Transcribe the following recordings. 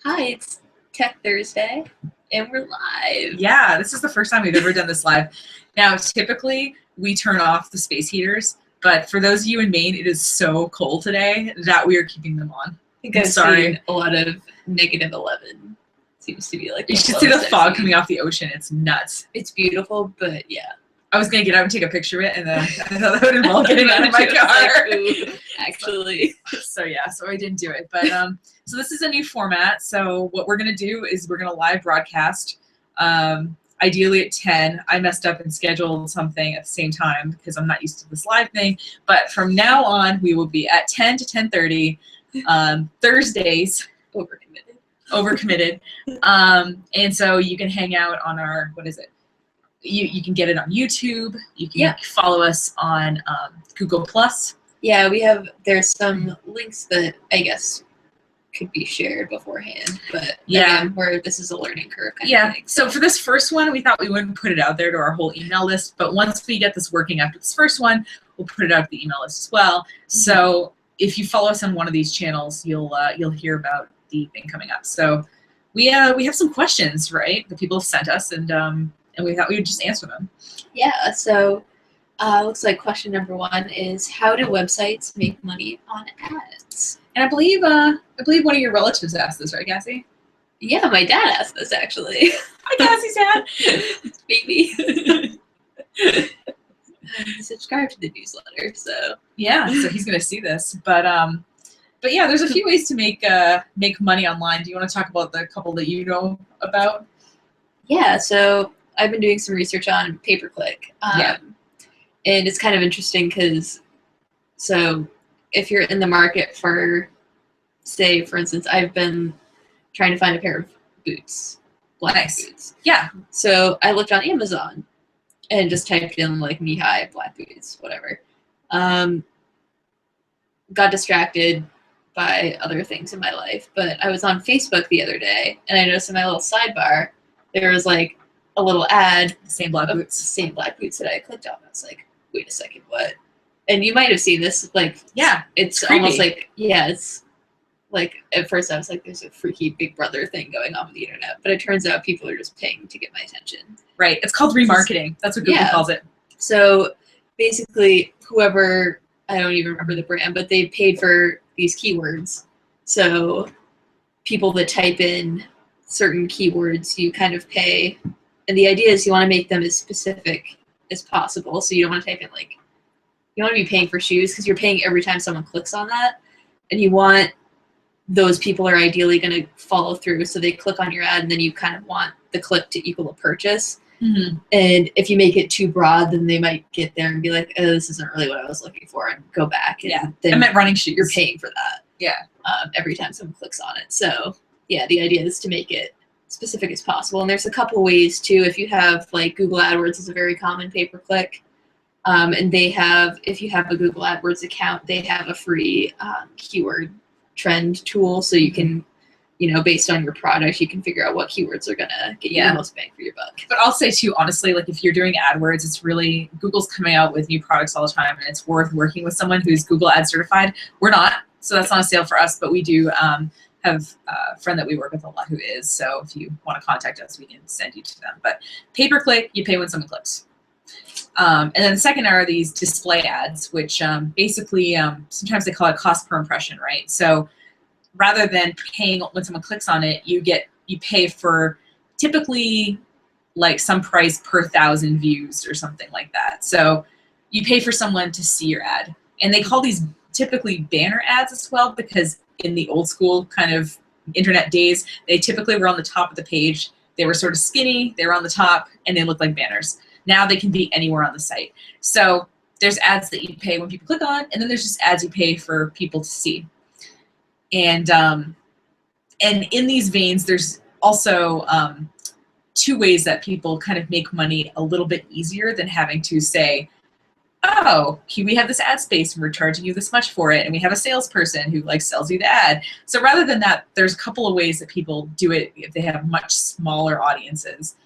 Hi, it's Tech Thursday, and we're live. Yeah, this is the first time we've ever done this live. Now, typically, we turn off the space heaters, but for those of you in Maine, it is so cold today that we are keeping them on. I think I've seen a lot of -11. Seems to be like you should see the fog coming off the ocean. It's nuts. It's beautiful, but yeah. I was going to get out and take a picture of it, and then I thought that would involve getting out of my car. Like, actually. So I didn't do it. But so this is a new format. So what we're going to do is we're going to live broadcast, ideally at 10. I messed up and scheduled something at the same time because I'm not used to this live thing. But from now on, we will be at 10 to 10:30, Thursdays. Overcommitted. And so you can hang out on our, what is it? You can get it on YouTube. You can follow us on Google Plus. Yeah, there's some links that I guess could be shared beforehand, but again, where this is a learning curve kind of thing. So for this first one, we thought we wouldn't put it out there to our whole email list, but once we get this working after this first one, we'll put it out to the email list as well. Mm-hmm. So if you follow us on one of these channels, you'll hear about the thing coming up. So we have some questions, right, that people have sent us, and we thought we would just answer them. Yeah, so looks like question number 1 is, how do websites make money on ads? And I believe one of your relatives asked this, right, Kassie? Yeah, my dad asked this, actually. Hi, Kassie's dad. Baby. Subscribe to the newsletter, so. Yeah, so he's going to see this. But yeah, there's a few ways to make money online. Do you want to talk about the couple that you know about? Yeah, so I've been doing some research on pay-per-click. And it's kind of interesting because, so if you're in the market for, say, for instance, I've been trying to find a pair of boots, black boots. Yeah. So I looked on Amazon and just typed in like knee-high black boots, whatever. Got distracted by other things in my life, but I was on Facebook the other day and I noticed in my little sidebar there was like a little ad, same black boots that I clicked on. I was like, wait a second, what? And you might have seen this, like, it's almost like, it's like, at first I was like, there's a freaky Big Brother thing going on with the internet, but it turns out people are just paying to get my attention. Right. It's called remarketing. That's what Google calls it. So basically, whoever, I don't even remember the brand, but they paid for these keywords. So people that type in certain keywords, you kind of pay. And the idea is you want to make them as specific as possible. So you don't want to type in like, you don't want to be paying for shoes because you're paying every time someone clicks on that. And you want those people are ideally going to follow through. So they click on your ad and then you kind of want the click to equal a purchase. Mm-hmm. And if you make it too broad, then they might get there and be like, oh, this isn't really what I was looking for, and go back. And then I meant running shoes. You're paying for that. Yeah. Every time someone clicks on it. So yeah, the idea is to make it specific as possible. And there's a couple ways too. If you have like Google AdWords is a very common pay-per-click. And they have, if you have a Google AdWords account, they have a free keyword trend tool. So you can, based on your product, you can figure out what keywords are going to get you the most bang for your buck. But I'll say too, honestly, like if you're doing AdWords, it's really, Google's coming out with new products all the time, and it's worth working with someone who's Google Ad certified. We're not, so that's not a sale for us, but we do have a friend that we work with a lot who is. So if you want to contact us, we can send you to them. But pay-per-click, you pay when someone clicks. And then the second are these display ads, which basically sometimes they call it cost per impression, right? So rather than paying when someone clicks on it, you pay for typically like some price per 1,000 views or something like that. So you pay for someone to see your ad. And they call these typically banner ads as well, because in the old school kind of internet days, they typically were on the top of the page. They were sort of skinny, they were on the top, and they looked like banners. Now they can be anywhere on the site. So there's ads that you pay when people click on, and then there's just ads you pay for people to see. And in these veins, there's also 2 ways that people kind of make money a little bit easier than having to say, oh, we have this ad space and we're charging you this much for it, and we have a salesperson who like sells you the ad. So rather than that, there's a couple of ways that people do it if they have much smaller audiences.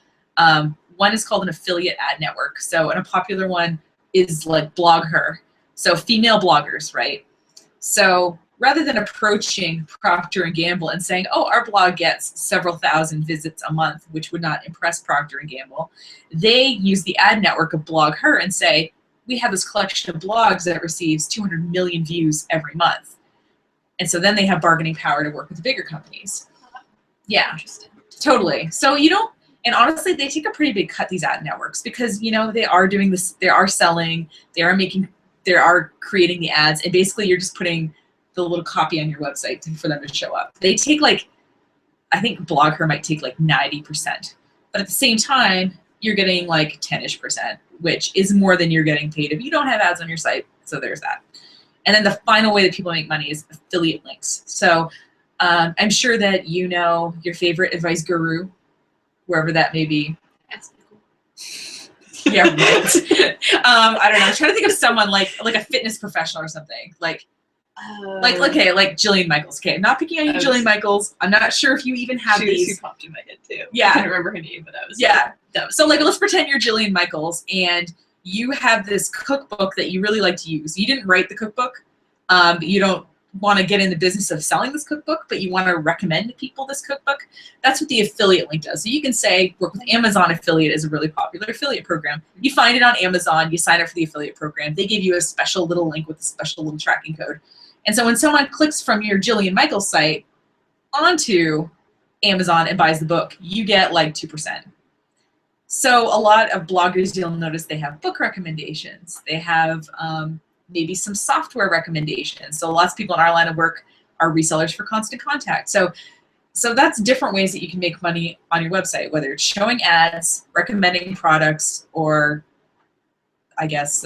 One is called an affiliate ad network. So, and a popular one is like BlogHer. So female bloggers, right? So rather than approaching Procter & Gamble and saying, oh, our blog gets several thousand visits a month, which would not impress Procter & Gamble, they use the ad network of BlogHer and say, we have this collection of blogs that receives 200 million views every month. And so then they have bargaining power to work with the bigger companies. Yeah, totally. So you don't, and honestly, they take a pretty big cut, these ad networks, because, you know, they are doing this, they are selling, they are creating the ads, and basically you're just putting the little copy on your website for them to show up. They take like, I think BlogHer might take like 90%, but at the same time, you're getting like 10-ish%, which is more than you're getting paid if you don't have ads on your site. So there's that. And then the final way that people make money is affiliate links. So I'm sure that you know your favorite advice guru, wherever that may be. Yeah, right. I don't know. I'm trying to think of someone like a fitness professional or something. Like Jillian Michaels. Okay, I'm not picking on you, Jillian Michaels. I'm not sure if you even have these. She popped in my head too. Yeah. I can't remember her name, but that was So like, let's pretend you're Jillian Michaels and you have this cookbook that you really like to use. You didn't write the cookbook. You don't want to get in the business of selling this cookbook, but you want to recommend to people this cookbook. That's what the affiliate link does. So you can say, work with Amazon affiliate is a really popular affiliate program. You find it on Amazon, you sign up for the affiliate program. They give you a special little link with a special little tracking code. And so when someone clicks from your Jillian Michaels site onto Amazon and buys the book, you get like 2%. So a lot of bloggers, you'll notice they have book recommendations. They have maybe some software recommendations. So lots of people in our line of work are resellers for Constant Contact. So that's different ways that you can make money on your website, whether it's showing ads, recommending products, or I guess,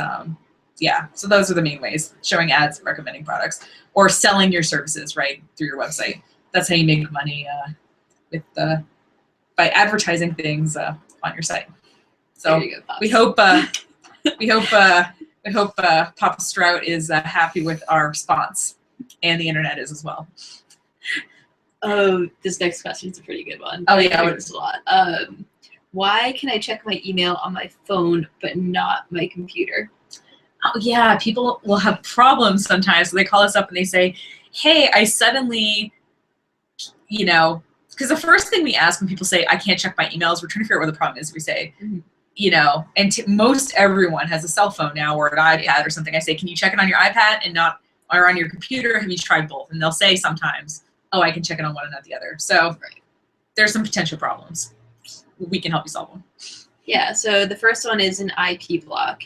yeah. So those are the main ways: showing ads, recommending products, or selling your services right through your website. That's how you make money by advertising things on your site. So we hope Papa Strout is happy with our response, and the internet is as well. Oh, this next question is a pretty good one. Oh yeah, I like this a lot. Why can I check my email on my phone but not my computer? Oh yeah, people will have problems sometimes. So they call us up and they say, hey, I suddenly, you know, because the first thing we ask when people say, I can't check my emails, we're trying to figure out what the problem is. We say, you know, and most everyone has a cell phone now or an iPad or something. I say, can you check it on your iPad and not, or on your computer? Have you tried both? And they'll say sometimes, oh, I can check it on one and not the other. So there's some potential problems. We can help you solve them. Yeah, so the first one is an IP block.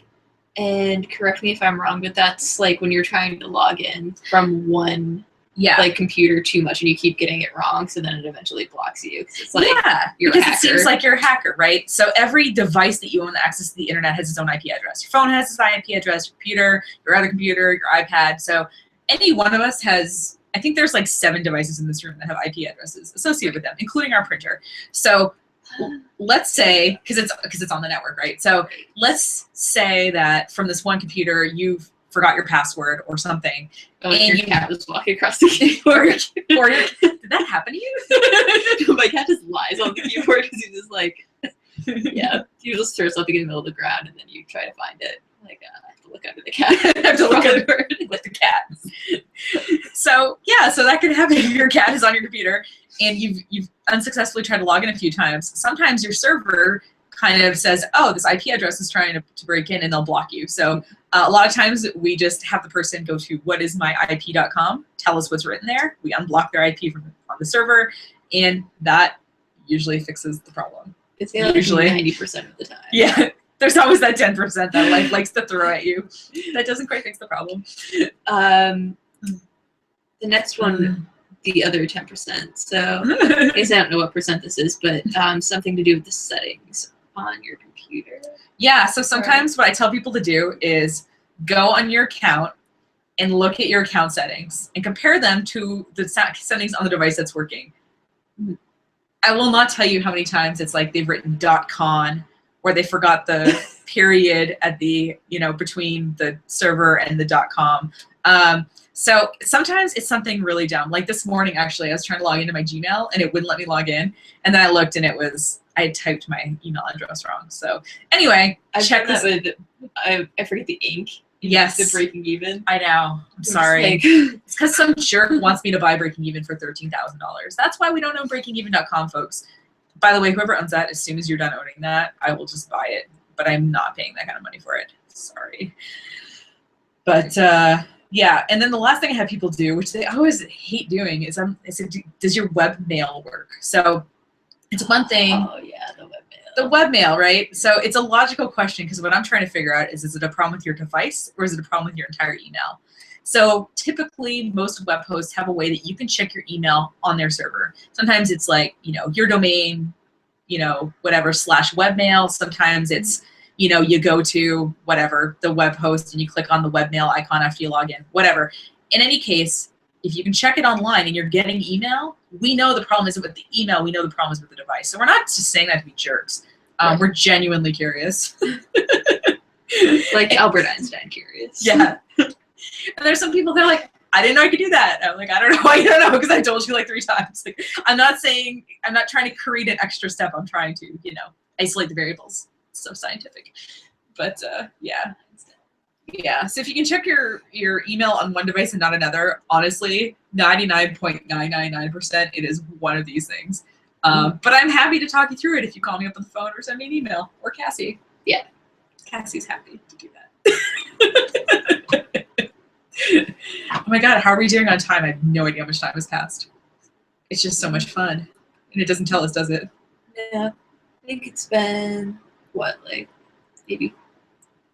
And correct me if I'm wrong, but that's like when you're trying to log in from one like computer too much and you keep getting it wrong, so then it eventually blocks you. It's like you're a hacker. It seems like you're a hacker, right? So every device that you own access to the internet has its own IP address. Your phone has its IP address, your computer, your other computer, your iPad. So any one of us has, I think there's like 7 devices in this room that have IP addresses associated with them, including our printer. So let's say, because it's on the network, right? So let's say that from this one computer you've forgot your password or something, and your cat was walking across the keyboard. Did that happen to you? My cat just lies on the keyboard because he's just like, yeah, you just throw something in the middle of the ground and then you try to find it. Like, I have to look under the cat. I have to look under with the cat. So yeah, so that could happen if your cat is on your computer and you've unsuccessfully tried to log in a few times. Sometimes your server kind of says, oh, this IP address is trying to break in, and they'll block you. So a lot of times we just have the person go to whatismyip.com, tell us what's written there. We unblock their IP on the server, and that usually fixes the problem. It's usually 90% of the time. Yeah. There's always that 10% that life likes to throw at you. That doesn't quite fix the problem. The next one, the other 10%. So I guess I don't know what percent this is, but something to do with the settings on your computer. Yeah, so sometimes what I tell people to do is go on your account and look at your account settings and compare them to the settings on the device that's working. I will not tell you how many times it's like they've written .con or they forgot the period at the, between the server and the .com. So sometimes it's something really dumb. Like this morning, actually, I was trying to log into my Gmail and it wouldn't let me log in. And then I looked and I had typed my email address wrong. So anyway, I checked that with, I forget the ink. Yes. The Breaking Even. I know. I'm sorry. Like, it's because some jerk wants me to buy Breaking Even for $13,000. That's why we don't own breakingeven.com, folks. By the way, whoever owns that, as soon as you're done owning that, I will just buy it. But I'm not paying that kind of money for it. Sorry. But yeah, and then the last thing I have people do, which they always hate doing, is I said, does your webmail work? So it's one thing. oh yeah, the webmail. The webmail, right? So it's a logical question because what I'm trying to figure out is it a problem with your device or is it a problem with your entire email? So typically most web hosts have a way that you can check your email on their server. Sometimes it's like, your domain, whatever /webmail. Sometimes it's, you go to whatever, the web host and you click on the webmail icon after you log in, whatever. In any case, if you can check it online and you're getting email, we know the problem isn't with the email, we know the problem is with the device. So we're not just saying that to be jerks. Right. We're genuinely curious. Like Albert Einstein curious. Yeah. And there's some people that are like, I didn't know I could do that. I'm like, I don't know why you don't know, because I told you like 3 times. Like, I'm not trying to create an extra step. I'm trying to, isolate the variables. It's so scientific. But yeah. Yeah, so if you can check your email on one device and not another, honestly, 99.999% it is one of these things. But I'm happy to talk you through it if you call me up on the phone or send me an email, or Cassie. Yeah. Cassie's happy to do that. Oh my God, how are we doing on time? I have no idea how much time has passed. It's just so much fun. And it doesn't tell us, does it? Yeah. I think it's been, maybe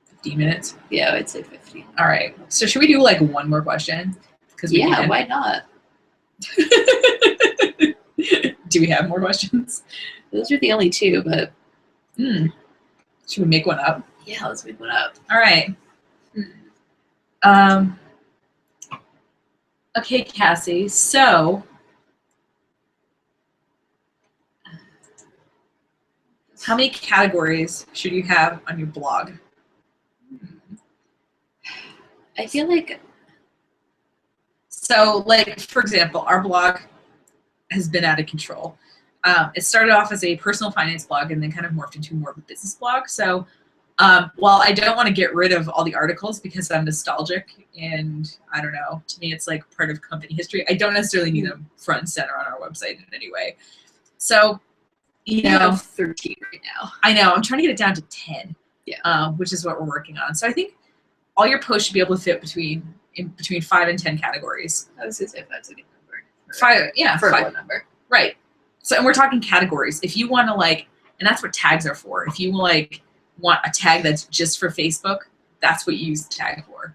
15 minutes? Yeah, I'd say 15. All right. So should we do like one more question? Yeah, why not? Do we have more questions? Those are the only 2, but... Should we make one up? Yeah, let's make one up. All right. Okay, Cassie. So, how many categories should you have on your blog? I feel like... So, like, for example, our blog has been out of control. It started off as a personal finance blog and then kind of morphed into more of a business blog. So, while I don't want to get rid of all the articles because I'm nostalgic and I don't know, to me it's like part of company history, I don't necessarily need them front and center on our website in any way. So, I have 13 right now. I know, I'm trying to get it down to 10. Yeah. Which is what we're working on. So I think all your posts should be able to fit between 5 and 10 categories. I was going to say 5's a good number. 5, yeah. For 5. a low number. Right. So, and we're talking categories. If you want to and that's what tags are for. If you want a tag that's just for Facebook, that's what you use the tag for,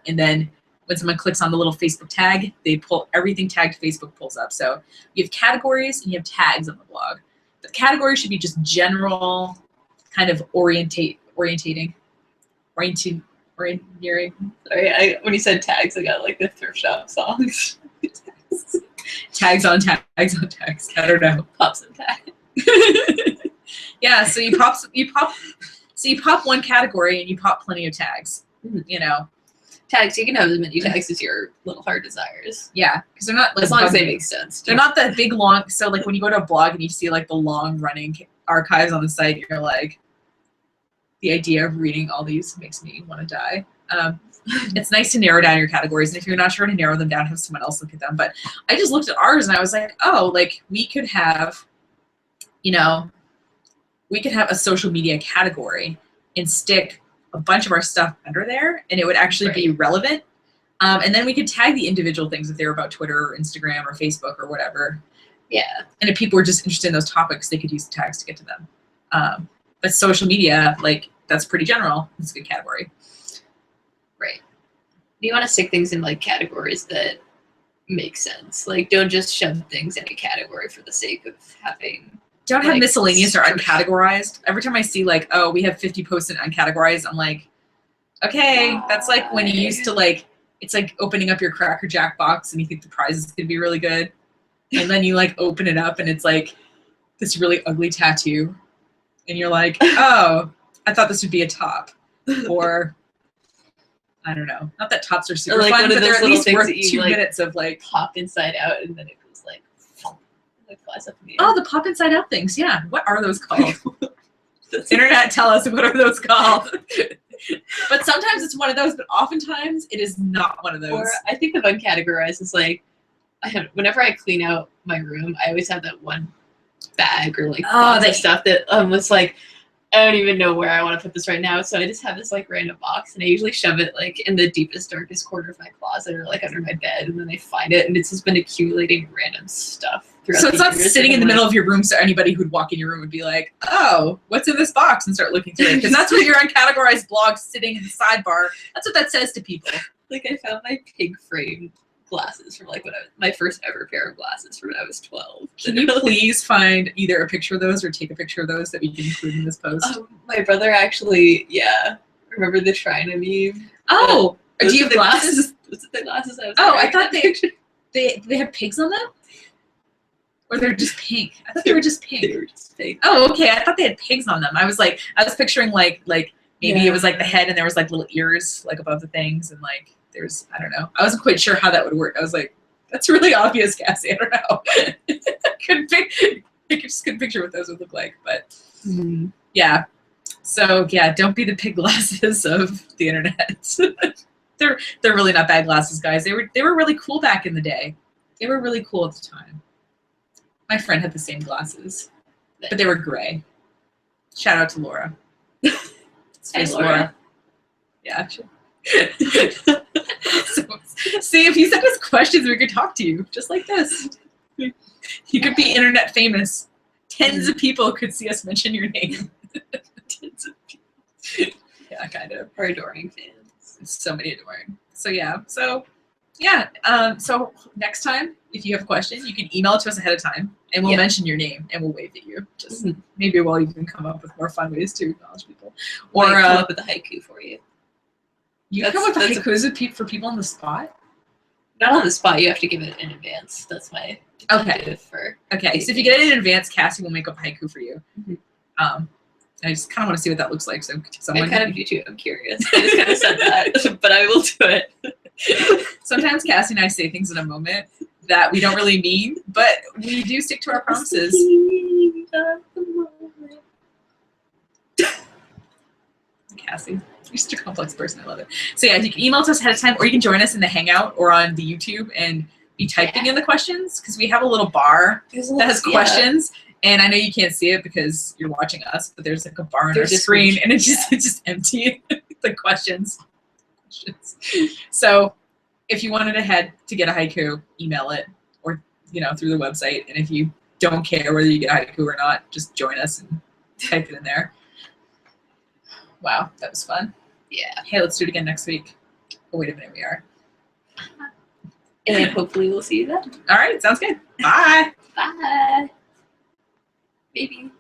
And then when someone clicks on the little Facebook tag, they pull everything tagged to Facebook pulls up. So you have categories and you have tags on the blog. But the categories should be just general kind of orienteering. Sorry, when you said tags, I got like the thrift shop songs. Tags on tags on tags. I don't know. Pops and tags. Yeah, so you pop one category and you pop plenty of tags. Tags, you can have as many tags as your little heart desires. Yeah, because they're not as long as they make sense. They're not that big long. So like when you go to a blog and you see like the long running archives on the site, you're like, the idea of reading all these makes me want to die. It's nice to narrow down your categories, and if you're not sure to narrow them down, have someone else look at them. But I just looked at ours and I was like, oh, like we could have, a social media category and stick a bunch of our stuff under there, and it would actually be relevant. And then we could tag the individual things if they were about Twitter or Instagram or Facebook or whatever. Yeah. And if people were just interested in those topics, they could use the tags to get to them. But social media, that's pretty general. It's a good category. Right. You want to stick things in categories that make sense. Don't just shove things in a category for the sake of having. Don't have miscellaneous or uncategorized. Every time I see oh, we have 50 posts in uncategorized, I'm like, okay, that's like when you used to it's like opening up your Cracker Jack box and you think the prize is gonna be really good, and then you open it up and it's this really ugly tattoo, and you're like, oh, I thought this would be a top, or I don't know. Not that tops are super fun, but they're at least worth 2 minutes of pop inside out, and then it goes flies up in the air. Oh, the pop inside out things. Yeah. What are those called? Internet, tell us, what are those called? But sometimes it's one of those, but oftentimes it is not one of those. Or I think of uncategorized as like, whenever I clean out my room, I always have that one bag or like box of stuff that was like, I don't even know where I want to put this right now. So I just have this like random box, and I usually shove it like in the deepest, darkest corner of my closet or like under my bed, and then I find it, and it's just been accumulating random stuff. So it's not sitting in the middle of your room, so anybody who'd walk in your room would be like, "Oh, what's in this box?" and start looking through it, because that's what your uncategorized blog sitting in the sidebar. That's what that says to people. Like I found my pig frame glasses from like my first ever pair of glasses from when I was 12. Can you please find either a picture of those or take a picture of those that we can include in this post? My brother actually, remember the Shrine meme? Oh, do you have glasses? Was it the glasses I was I thought they have pigs on them? Or they're just pink? I thought they were just pink. They were just pink. Oh, okay. I thought they had pigs on them. I was picturing like maybe it was like the head and there was like little ears like above the things, and like there's, I don't know. I wasn't quite sure how that would work. I was like, that's really obvious, Cassie. I don't know. I just couldn't picture what those would look like, but yeah. So yeah, don't be the pig glasses of the internet. They're really not bad glasses, guys. They were really cool back in the day. They were really cool at the time. My friend had the same glasses, but they were gray. Shout out to Laura. Hey, Laura. Yeah. So, see, if you send us questions, we could talk to you just like this. You could be internet famous. Tens of people could see us mention your name. Tens of people. Yeah, kind of. Our adoring fans. So many adoring. So yeah. So next time, if you have a question, you can email it to us ahead of time, and we'll mention your name, and we'll wave at you. Just maybe we'll even come up with more fun ways to acknowledge people. Or come up with a haiku for you. You come up with haikus for people on the spot? Not on the spot. You have to give it in advance. That's my okay. Okay, so if you get it in advance, Cassie will make up a haiku for you. I just kind of want to see what that looks like. So I kind of do too. I'm curious. I just kind of said that, but I will do it. Sometimes Cassie and I say things in a moment that we don't really mean, but we do stick to our promises. Cassie, you're such a complex person. I love it. So yeah, you can email to us ahead of time, or you can join us in the Hangout or on the YouTube and be typing in the questions, because we have a little bar that has questions. And I know you can't see it because you're watching us, but there's like a bar on our screen, and it's just empty. The questions. So if you wanted to get a haiku, email it, or through the website. And if you don't care whether you get a haiku or not, just join us and type it in there. Wow, that was fun. Yeah. Hey, let's do it again next week. Oh, wait a minute, we are. And hopefully we'll see you then. All right, sounds good. Bye. Bye. Maybe.